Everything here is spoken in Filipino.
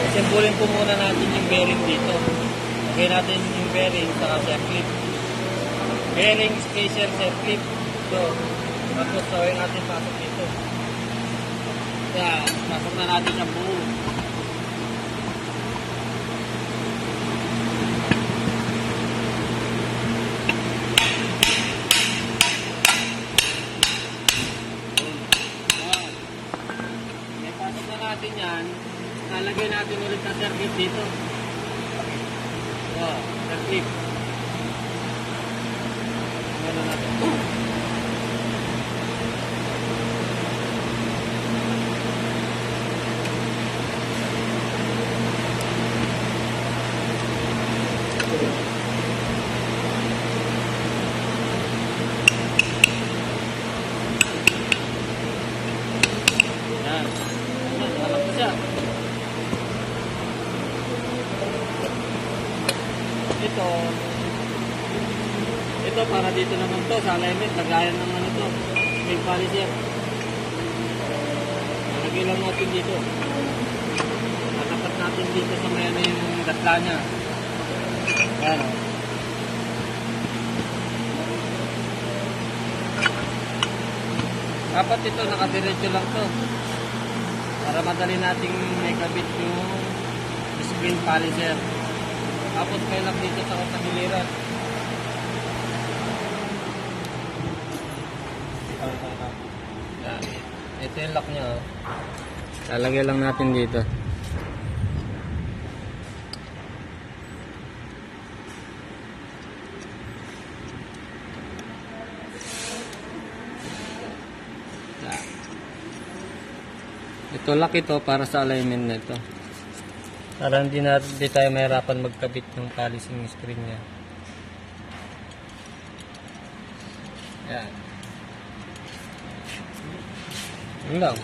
Assemblin po muna natin yung bearing dito. Lagay natin yung bearing sa circlip. Bearing spacer circlip. Ito. Tapos sawin natin pasok dito. Kaya, pasok na natin sa buo. May pasok na natin yan. Nalagay natin ulit sa circuit dito. Circuit. Gano'n natin. Yan. Alam ko siya. Ito para dito naman to sa alignment, lagayan ng ano to, spring polisher. Lagay lang natin dito. Tatapat natin dito sa may ano yung gatla niya. Yan o. Dapat ito nakadiretso lang to para madali nating may kabit yung spring polisher. Tapos may lock dito sa katagiliran. Yan. Ito yung lock niya. Lalagay lang natin dito. Yan. Ito lock ito para sa alignment na ito. Para hindi tayo mahirapan magkabit ng polising screen niya. Yan. Yun lang.